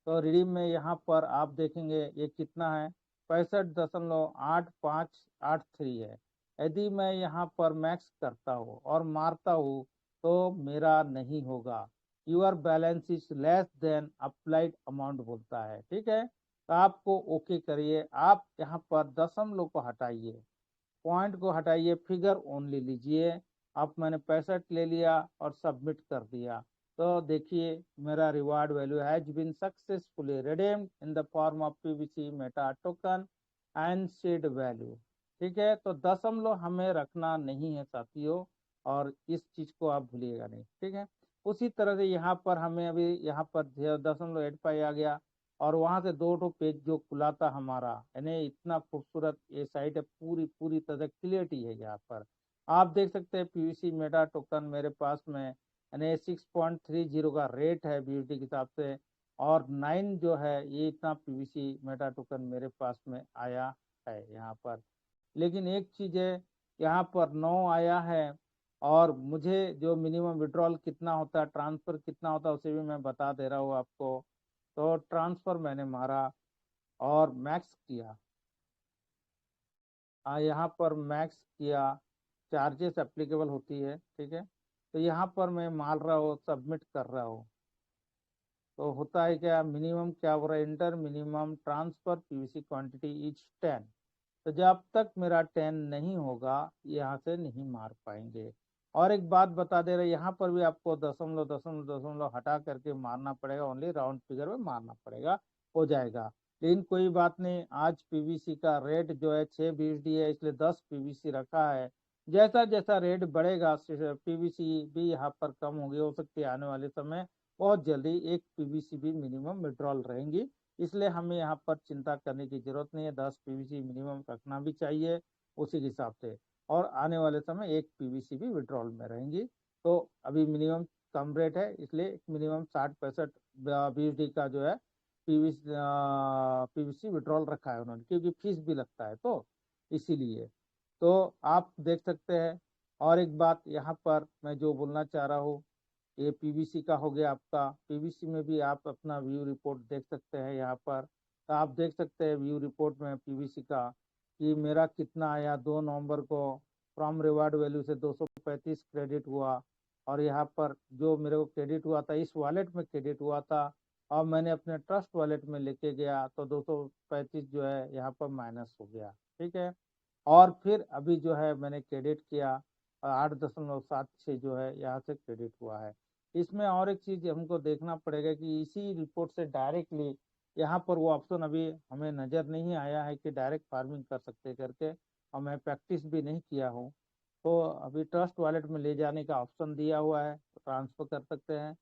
तो रिडीम में यहाँ पर आप देखेंगे ये कितना है, 65.8583 है। यदि मैं यहाँ पर मैक्स करता हूँ और मारता हूँ तो मेरा नहीं होगा, your balance is less than applied amount बोलता है। ठीक है, तो आपको ओके करिए, आप यहाँ पर दशमलव को हटाइए, पॉइंट को हटाइए, फिगर ओनली लीजिए। अब मैंने 65 ले लिया और सबमिट कर दिया। तो देखिए मेरा reward value has been successfully redeemed in the form of PVC meta token and seed value. ठीक है, तो दशमलव हमें रखना नहीं है साथियों, और इस चीज को आप भूलिएगा नहीं। ठीक है, उसी तरह से यहाँ पर हमें अभी यहाँ पर 0.85 आ गया, और वहां से दो ठो पेज जो खुला था हमारा, यानी इतना खूबसूरत ये साइट है, पूरी पूरी तरह क्लियरिटी है। यहाँ पर आप देख सकते हैं पीवीसी मेटा टोकन मेरे पास में, यानी 6.30 का रेट है बीयूटी के हिसाब से, और 9 जो है ये इतना पीवीसी मेटा टोकन मेरे पास में आया है यहाँ पर। लेकिन एक चीज है, यहाँ पर 9 आया है, और मुझे जो मिनिमम विड्रॉल कितना होता है, ट्रांसफर कितना होता है, उसे भी मैं बता दे रहा हूँ आपको। तो ट्रांसफर मैंने मारा और मैक्स किया, यहाँ पर मैक्स किया, चार्जेस एप्लीकेबल होती है। ठीक है, तो यहाँ पर मैं मार रहा हूँ, सबमिट कर रहा हूँ। तो होता है क्या, मिनिमम क्या हो रहा है, inter minimum transfer PVC quantity is 10। तो जब तक मेरा 10 नहीं होगा यहाँ से नहीं मार पाएंगे। और एक बात बता दे रहे, यहाँ पर भी आपको दशमलव दशमलव दशमलव हटा करके मारना पड़ेगा, ओनली राउंड फिगर में मारना पड़ेगा, हो जाएगा। लेकिन कोई बात नहीं, आज पीवीसी का रेट जो है 6 BSD है, इसलिए 10 पीवीसी रखा है। जैसा जैसा रेट बढ़ेगा पीवीसी भी यहाँ पर कम होगी, हो सकती है आने वाले समय बहुत जल्दी 1 पीवीसी भी मिनिमम विड्रॉल रहेंगी। इसलिए हमें यहाँ पर चिंता करने की जरूरत नहीं है, 10 पीवीसी मिनिमम रखना भी चाहिए उसी के हिसाब से, और आने वाले समय 1 पीवीसी भी विड्रॉल में रहेंगी। तो अभी मिनिमम कम रेट है, इसलिए मिनिमम 60-65 BSD का जो है पीवीसी विड्रॉल रखा है उन्होंने, क्योंकि फीस भी लगता है तो इसीलिए। तो आप देख सकते हैं। और एक बात यहाँ पर मैं जो बोलना चाह रहा हूँ, ये पीवीसी का हो गया आपका। पीवीसी में भी आप अपना व्यू रिपोर्ट देख सकते हैं यहाँ पर। तो आप देख सकते हैं व्यू रिपोर्ट में पीवीसी का कि मेरा कितना आया 2 नवंबर को, फ्रॉम रिवार्ड वैल्यू से 235 क्रेडिट हुआ। और यहाँ पर जो मेरे को क्रेडिट हुआ था इस वॉलेट में क्रेडिट हुआ था, और मैंने अपने ट्रस्ट वॉलेट में लेके गया तो 235 जो है यहाँ पर माइनस हो गया। ठीक है, और फिर अभी जो है मैंने क्रेडिट किया 8.76 जो है यहाँ से क्रेडिट हुआ है। इसमें और एक चीज हमको देखना पड़ेगा कि इसी रिपोर्ट से डायरेक्टली यहाँ पर वो ऑप्शन अभी हमें नजर नहीं आया है कि डायरेक्ट फार्मिंग कर सकते करके, और मैं प्रैक्टिस भी नहीं किया हूँ। तो अभी ट्रस्ट वॉलेट में ले जाने का ऑप्शन दिया हुआ है, तो ट्रांसफर कर सकते हैं,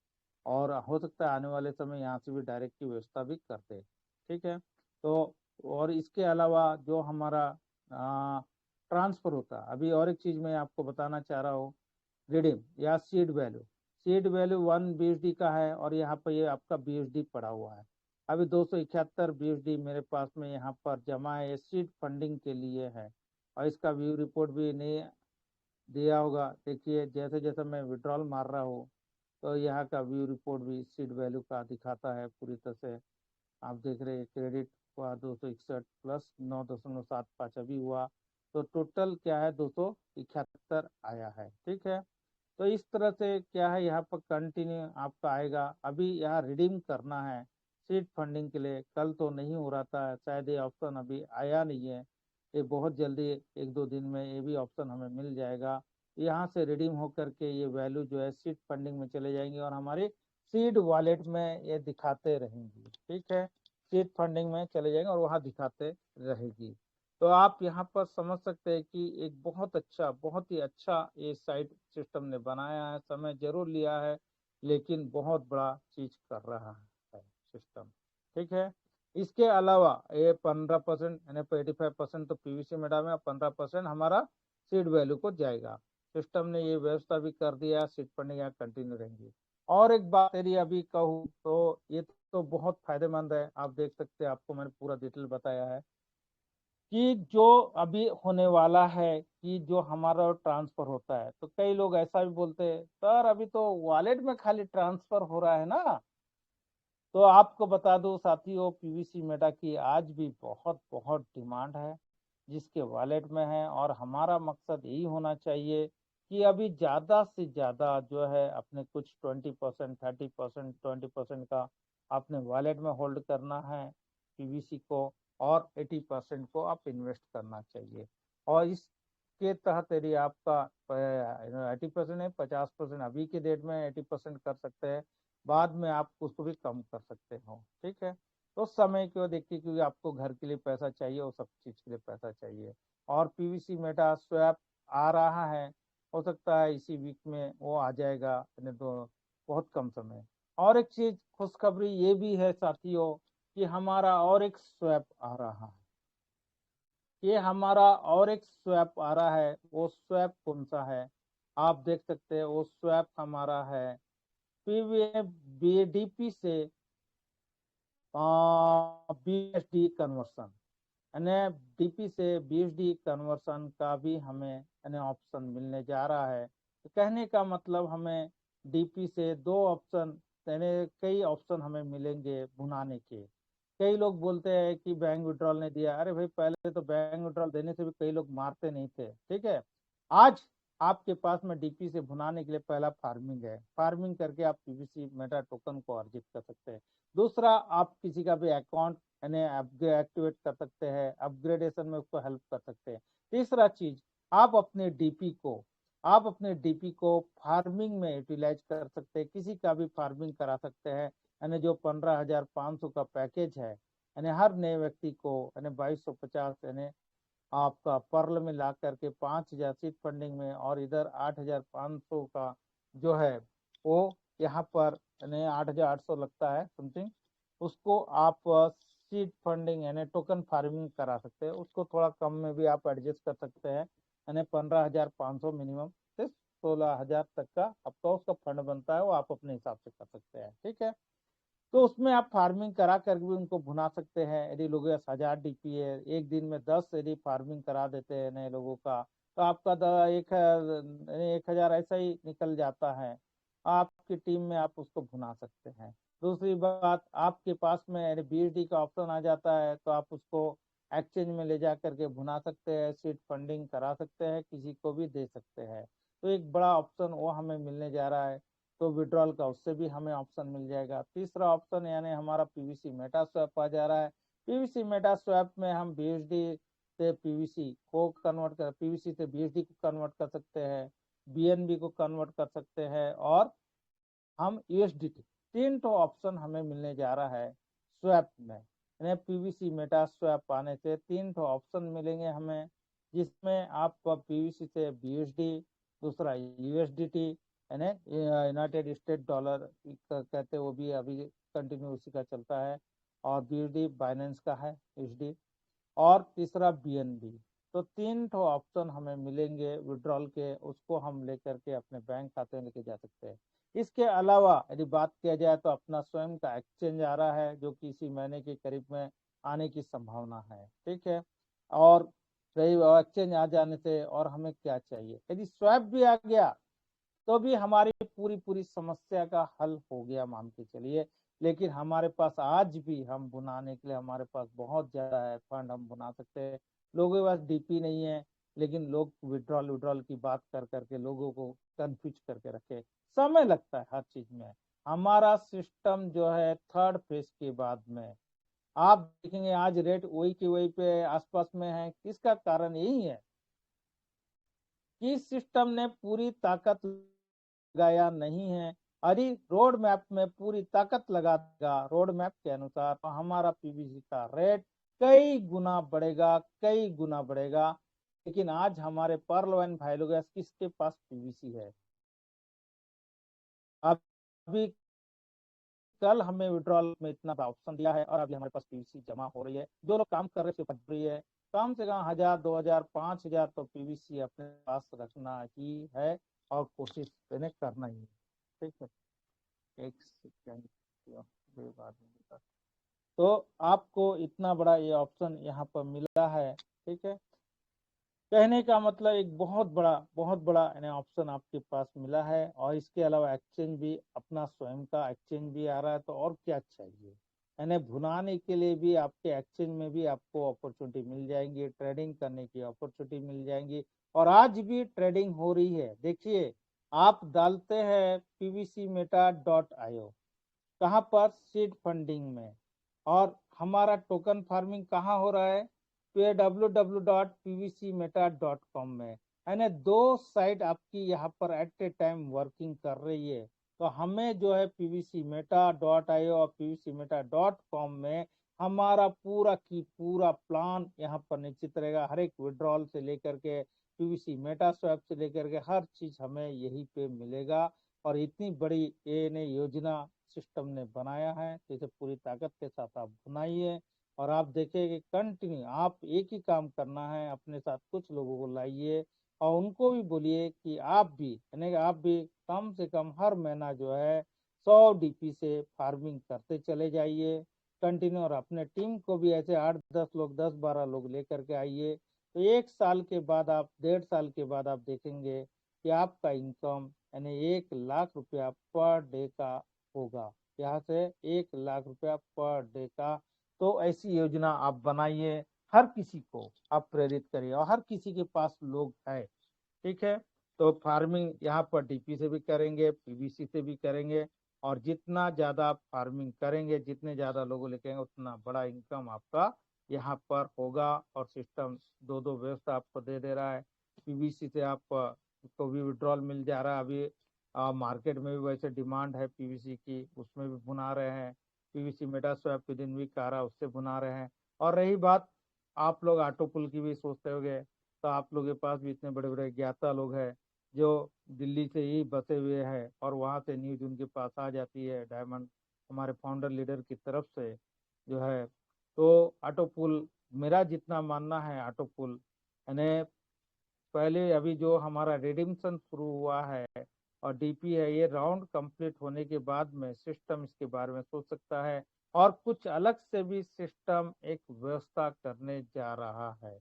और हो सकता है आने वाले समय यहाँ से भी डायरेक्ट की व्यवस्था भी करते हैं। ठीक है, तो और इसके अलावा जो हमारा ट्रांसफर होता है, अभी और एक चीज मैं आपको बताना चाह रहा हूँ, रिडीम या seed value. Seed value 1 BSD का है, और यहाँ पर ये आपका BSD पड़ा हुआ है। अभी 271 BSD मेरे पास में यहाँ पर जमा है, सीड फंडिंग के लिए है। और इसका व्यू रिपोर्ट भी नहीं दिया होगा, देखिए जैसे जैसे मैं विड्रॉल मार रहा हूँ तो यहाँ का व्यू रिपोर्ट भी सीड वैल्यू का दिखाता है पूरी तरह से। आप देख रहे हैं क्रेडिट हुआ 261 प्लस 9.75 अभी हुआ, तो टोटल क्या है 271 आया है। ठीक है, तो इस तरह से क्या है यहाँ पर कंटिन्यू आपका आएगा। अभी यहाँ रिडीम करना है सीड फंडिंग के लिए, कल तो नहीं हो रहा था, शायद ये ऑप्शन अभी आया नहीं है, ये बहुत जल्दी 1-2 दिन में ये भी ऑप्शन हमें मिल जाएगा। यहाँ से रिडीम होकर के ये वैल्यू जो है सीड फंडिंग में चले जाएंगे, और हमारे सीड वॉलेट में ये दिखाते रहेंगी। ठीक है, सीड फंडिंग में चले जाएंगे और वहाँ दिखाते रहेगी। तो आप यहाँ पर समझ सकते हैं कि एक बहुत अच्छा, बहुत ही अच्छा ये साइट सिस्टम ने बनाया है, समय जरूर लिया है, लेकिन बहुत बड़ा चीज कर रहा है सिस्टम। ठीक है, इसके अलावा ये 15% यानी 85% तो पीवीसी मेटा में, 15% हमारा सीड वैल्यू को जाएगा। सिस्टम ने ये व्यवस्था भी कर दिया, सीड फंडिंग यहाँ कंटिन्यू रहेंगी। और एक बात यदि अभी कहूँ तो ये तो बहुत फायदेमंद है, आप देख सकते हैं, आपको मैंने पूरा डिटेल बताया है कि जो अभी होने वाला है कि जो हमारा ट्रांसफर होता है, तो कई लोग ऐसा भी बोलते हैं सर अभी तो वॉलेट में खाली ट्रांसफर हो रहा है ना। तो आपको बता दूं साथियों, पीवीसी मेटा की आज भी बहुत बहुत डिमांड है जिसके वॉलेट में है, और हमारा मकसद यही होना चाहिए कि अभी ज्यादा से ज्यादा जो है अपने कुछ 20%, 30%, 20% का अपने वॉलेट में होल्ड करना है पीवीसी को, और 80% को आप इन्वेस्ट करना चाहिए। और इसके तहत यदि आपका 80% है, 50% अभी के डेट में 80% कर सकते हैं, बाद में आप उसको भी कम कर सकते हो, ठीक है। तो समय क्यों देखिए, क्योंकि आपको घर के लिए पैसा चाहिए और सब चीज के लिए पैसा चाहिए। और पीवीसी मेटा स्वैप आ रहा है, हो सकता है इसी वीक में वो आ जाएगा, नहीं तो बहुत कम समय। और एक चीज खुशखबरी ये भी है साथियों कि हमारा और एक स्वैप आ रहा है। ये हमारा और एक स्वैप आ रहा है, वो स्वैप कौन सा है आप देख सकते हैं। वो स्वैप हमारा है पीवी बीडीपी से बीएसडी कन्वर्सन, यानी डीपी से बीएसडी कन्वर्सन का भी हमें यानी ऑप्शन मिलने जा रहा है। तो कहने का मतलब हमें डीपी से दो ऑप्शन, यानी कई ऑप्शन हमें मिलेंगे भुनाने के। कई लोग बोलते हैं कि बैंक विड्रॉल ने दिया, अरे भाई पहले तो बैंक विड्रॉल देने से भी कई लोग मारते नहीं थे, ठीक है। आज आपके पास में डीपी से भुनाने के लिए पहला फार्मिंग है, फार्मिंग करके आप पीवीसी मेटा टोकन को अर्जित कर सकते हैं। दूसरा, आप किसी का भी अकाउंट यानी एक्टिवेट कर सकते हैं, अपग्रेडेशन में उसको हेल्प कर सकते हैं। तीसरा चीज, आप अपने डीपी को फार्मिंग में यूटिलाइज कर सकते हैं, किसी का भी फार्मिंग करा सकते हैं। यानी जो 15,500 का पैकेज है, यानी हर नए व्यक्ति को यानी 2250 यानी आपका पर्ल में ला करके 5,000 सीट फंडिंग में, और इधर 8,500 का जो है वो यहाँ पर यानी 8,800 लगता है समथिंग, उसको आप सीट फंडिंग यानी टोकन फार्मिंग करा सकते हैं। उसको थोड़ा कम में भी आप एडजस्ट कर सकते हैं, यानी 15,500 मिनिमम से 16,000 तक का आपका उसका फंड बनता है, वो आप अपने हिसाब से कर सकते हैं, ठीक है। तो उसमें आप फार्मिंग करा कर भी उनको भुना सकते हैं। यदि लोगों के पास 1,000 डीपी है, एक दिन में 10 यदि फार्मिंग करा देते हैं नए लोगों का, तो आपका 1,000 ऐसा ही निकल जाता है। आपकी टीम में आप उसको भुना सकते हैं। दूसरी बात, आपके पास में यदि बीएसडी का ऑप्शन आ जाता है तो आप उसको एक्सचेंज में ले जा करके भुना सकते हैं, सीट फंडिंग करा सकते हैं, किसी को भी दे सकते हैं। तो एक बड़ा ऑप्शन वो हमें मिलने जा रहा है, तो विड्रॉल का उससे भी हमें ऑप्शन मिल जाएगा। तीसरा ऑप्शन यानी हमारा पीवीसी मेटा स्वैप आ जा रहा है। पीवीसी मेटा स्वैप में हम बीएसडी से पीवीसी को कन्वर्ट कर, पीवीसी से बीएसडी को कन्वर्ट कर सकते हैं, बीएनबी को कन्वर्ट कर सकते हैं, और हम यूएसडीटी, तीन तो ऑप्शन हमें मिलने जा रहा है स्वैप में। यानी पीवीसी मेटा स्वैप आने से तीन तो ऑप्शन मिलेंगे हमें, जिसमें आप पीवीसी से बीएसडी, दूसरा यूएसडीटी यानी यूनाइटेड स्टेट डॉलर कहते हैं, वो भी अभी कंटिन्यू उसी का चलता है, और बीएसडी बाइनेंस का है यूएसडी, और तीसरा बीएनबी। तो तीन तो ऑप्शन हमें मिलेंगे विड्रॉल के, उसको हम लेकर के अपने बैंक खाते में लेके जा सकते हैं। इसके अलावा यदि बात किया जाए तो अपना स्वयं का एक्सचेंज आ रहा है, जो कि इसी महीने के करीब में आने की संभावना है, ठीक है। और रही एक्सचेंज आ जाने से और हमें क्या चाहिए, यदि स्वैप भी आ गया तो भी हमारी पूरी पूरी समस्या का हल हो गया मान के चलिए। लेकिन हमारे पास आज भी हम बुनाने के लिए हमारे पास बहुत ज्यादा है फंड, हम बुना सकते हैं। लोगों के पास डीपी नहीं है, लेकिन लोग विड्रॉल विड्रॉल की बात कर करके लोगों को कंफ्यूज करके रखे। समय लगता है हर चीज में। हमारा सिस्टम जो है थर्ड फेज के बाद में, आप देखेंगे आज रेट वही की वही पे आसपास में है। इसका कारण यही है कि सिस्टम ने पूरी ताकत लगाया नहीं है। यदि रोड मैप में पूरी ताकत लगा देगा रोड मैप के अनुसार, तो हमारा पीवीसी का रेट कई गुना बढ़ेगा, कई गुना बढ़ेगा। लेकिन आज हमारे पर्ल वाइन भाई लोग किसके पास पीवीसी है? अभी कल हमें विड्रॉल में इतना ऑप्शन दिया है और अभी हमारे पास पीवीसी जमा हो रही है, जो लोग काम कर रहे हैं रही है, कम से कम 1000, 2000, 5000 तो पीवीसी अपने पास रखना ही है और कोशिश करना ही है। ठीक है, एक सेकेंड, तो आपको इतना बड़ा ये ऑप्शन यहाँ पर मिला है। ठीक है, कहने का मतलब एक बहुत बड़ा यानी ऑप्शन आपके पास मिला है, और इसके अलावा एक्सचेंज भी, अपना स्वयं का एक्सचेंज भी आ रहा है, तो और क्या चाहिए। यानी भुनाने के लिए भी आपके एक्सचेंज में भी आपको अपॉर्चुनिटी मिल जाएंगी, ट्रेडिंग करने की अपॉर्चुनिटी मिल जाएंगी, और आज भी ट्रेडिंग हो रही है। देखिए, आप डालते हैं pvcmeta.io, कहाँ पर, सीड फंडिंग में, और हमारा टोकन फार्मिंग कहाँ हो रहा है, तो ये www.pvcmeta.com में। यानी दो साइट आपकी यहाँ पर एट ए टाइम वर्किंग कर रही है। तो हमें जो है pvcmeta.io और pvcmeta.com में हमारा पूरा की पूरा प्लान यहाँ पर निश्चित रहेगा। हर एक विड्रॉल से लेकर के पीवीसी मेटा स्वैप से लेकर के हर चीज हमें यहीं पे मिलेगा। और इतनी बड़ी ये ने योजना सिस्टम ने बनाया है, तो इसे पूरी ताकत के साथ आप बनाइए, और आप देखेंगे कंटिन्यू आप एक ही काम करना है, अपने साथ कुछ लोगों को लाइए और उनको भी बोलिए कि आप भी, यानी कि आप भी कम से कम हर महीना जो है 100 डीपी से फार्मिंग करते चले जाइए कंटिन्यू, और अपने टीम को भी ऐसे 8-10 लोग, 10-12 लोग लेकर के आइए। तो 1 साल के बाद आप, 1.5 साल के बाद आप देखेंगे कि आपका इनकम यानी 1 लाख रुपया पर डे का होगा, यहाँ से 1 लाख रुपया पर डे का। तो ऐसी योजना आप बनाइए, हर किसी को आप प्रेरित करिए, और हर किसी के पास लोग है। ठीक है, तो फार्मिंग यहाँ पर डीपी से भी करेंगे, पीवीसी से भी करेंगे, और जितना ज्यादा आप फार्मिंग करेंगे, जितने ज्यादा लोगों लेके आएंगे, उतना बड़ा इनकम आपका यहाँ पर होगा। और सिस्टम दो दो व्यवस्था आपको दे दे रहा है। पीवीसी से आप को भी विड्रॉल मिल जा रहा है अभी, मार्केट में भी वैसे डिमांड है पीवीसी की, उसमें भी बुना रहे हैं। पीवीसी मेटा स्वैप के दिन भी आ रहा है, उससे बुना रहे हैं। और रही बात, आप लोग ऑटो पुल की भी सोचते होंगे, तो आप लोगों के पास भी इतने बड़े बड़े ज्ञाता लोग हैं जो दिल्ली से ही बसे हुए हैं, और वहाँ से न्यूज उनके पास आ जाती है डायमंड हमारे फाउंडर लीडर की तरफ से जो है। तो ऑटो पुल, मेरा जितना मानना है, ऑटो पुल यानी पहले अभी जो हमारा रिडिम्पशन शुरू हुआ है और डीपी है, ये राउंड कंप्लीट होने के बाद में सिस्टम इसके बारे में सोच सकता है, और कुछ अलग से भी सिस्टम एक व्यवस्था करने जा रहा है,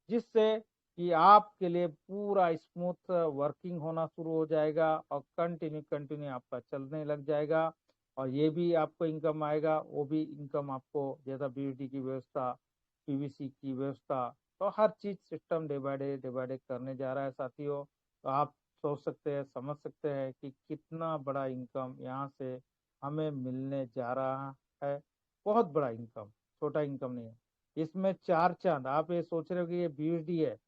जिससे कि आपके लिए पूरा स्मूथ वर्किंग होना शुरू हो जाएगा, और कंटिन्यू कंटिन्यू आपका चलने लग जाएगा। और ये भी आपको इनकम आएगा, वो भी इनकम आपको, जैसा बीयूटी की व्यवस्था, पीवीसी की व्यवस्था, तो हर चीज सिस्टम डे बाय डे करने जा रहा है साथियों। तो आप सोच सकते हैं, समझ सकते हैं कि कितना बड़ा इनकम यहाँ से हमें मिलने जा रहा है। बहुत बड़ा इनकम, छोटा इनकम नहीं है। इसमें चार चांद, आप ये सोच रहे हो कि ये बीयूडी है,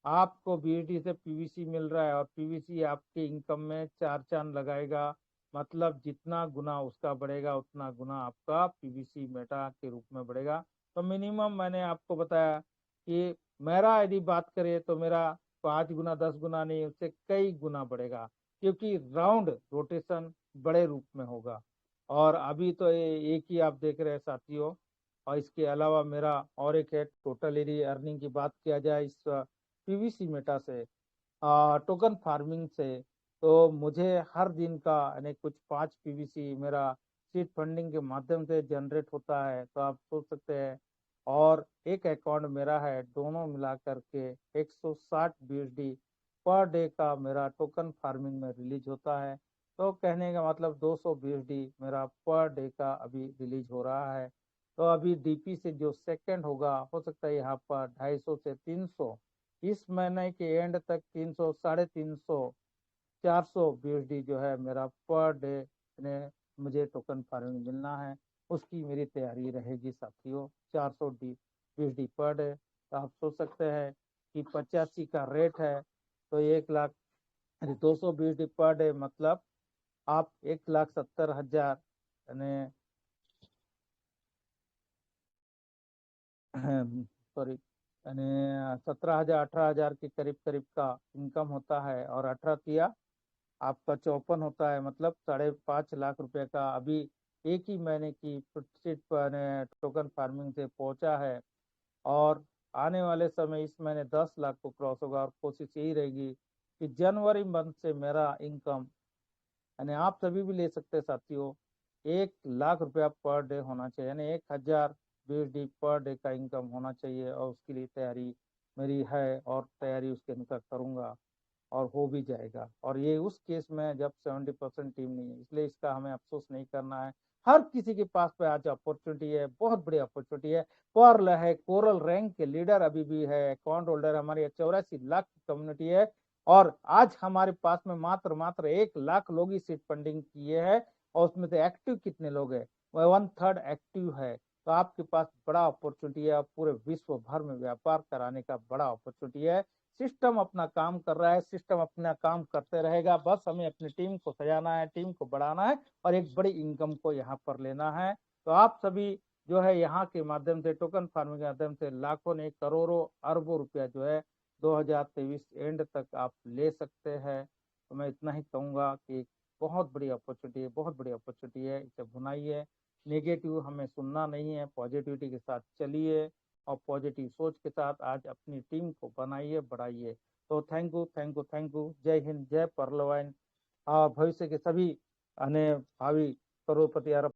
आपको बीयूडी से पीवीसी मिल रहा है, और पीवीसी आपके इनकम में चार चांद लगाएगा। मतलब जितना गुना उसका बढ़ेगा, उतना गुना आपका पीवीसी मेटा के रूप में बढ़ेगा। तो मिनिमम मैंने आपको बताया कि मेरा यदि बात करें तो मेरा 5 गुना 10 गुना नहीं, उससे कई गुना बढ़ेगा, क्योंकि राउंड रोटेशन बड़े रूप में होगा। और अभी तो एक ही आप देख रहे हैं साथियों, और इसके अलावा मेरा और एक है टोटल यदि अर्निंग की बात किया जाए इस पीवीसी मेटा से, टोकन फार्मिंग से, तो मुझे हर दिन का यानी कुछ 5 पीवीसी मेरा सीड फंडिंग के माध्यम से जनरेट होता है। तो आप सोच सकते हैं, और एक अकाउंट मेरा है, दोनों मिला करके 160 बीएसडी पर डे का मेरा टोकन फार्मिंग में रिलीज होता है। तो कहने का मतलब 200 बीएसडी मेरा पर डे का अभी रिलीज हो रहा है। तो अभी डीपी से जो सेकंड होगा, हो सकता है यहाँ पर 250 से 300, इस महीने के एंड तक 300, 350, 400 बीएसडी जो है मेरा पर डे ने मुझे टोकन फार्मिंग मिलना है, उसकी मेरी तैयारी रहेगी साथियों। 400 डी बीएसडी पर डे, तो आप सोच सकते हैं कि 85 का रेट है, तो 1 लाख 200 बीएसडी पर डे, मतलब आप 1,70,000 यानी सॉरी, यानी 17,000 18,000 के करीब करीब का इनकम होता है, और 18 तिया आपका 54 होता है, मतलब 5.5 लाख रुपए का अभी एक ही महीने की प्रतिशत पर टोकन फार्मिंग से पहुंचा है और आने वाले समय इस महीने 10 लाख को क्रॉस होगा और कोशिश यही रहेगी कि जनवरी मंथ से मेरा इनकम, यानी आप सभी भी ले सकते हैं साथियों, 1 लाख रुपया पर डे होना चाहिए, यानी 1000 BSD पर डे का इनकम होना चाहिए और उसके लिए तैयारी मेरी है और तैयारी उसके अनुसार करूंगा और हो भी जाएगा। और ये उस केस में जब 70% टीम नहीं है, इसलिए इसका हमें अफसोस नहीं करना है। हर किसी के पास पे आज अपॉर्चुनिटी है, बहुत बड़ी अपॉर्चुनिटी है। पर्ल है, कोरल रैंक के लीडर अभी भी है, अकाउंट होल्डर हमारी 84 लाख की कम्युनिटी है और आज हमारे पास में मात्र मात्र 1 लाख लोग ही सीट फंडिंग किए हैं और उसमें से एक्टिव कितने लोग हैं, वह 1/3 एक्टिव है। तो आपके पास बड़ा अपॉर्चुनिटी है, पूरे विश्व भर में व्यापार कराने का बड़ा अपॉर्चुनिटी है। सिस्टम अपना काम कर रहा है, सिस्टम अपना काम करते रहेगा, बस हमें अपनी टीम को सजाना है, टीम को बढ़ाना है और एक बड़ी इनकम को यहाँ पर लेना है। तो आप सभी जो है यहाँ के माध्यम से, टोकन फार्मिंग के माध्यम से लाखों नहीं करोड़ों अरबों रुपया जो है 2023 एंड तक आप ले सकते हैं। तो मैं इतना ही कहूंगा कि बहुत बड़ी अपॉर्चुनिटी है, बहुत बड़ी अपॉर्चुनिटी है, इसे भुनाइए। नेगेटिव हमें सुनना नहीं है, पॉजिटिविटी के साथ चलिए और पॉजिटिव सोच के साथ आज अपनी टीम को बनाइए, बढ़ाइए। तो thank you, thank you, thank you. जय हिंद, जय पर्लवाइन। भविष्य के सभी भावी करोड़पति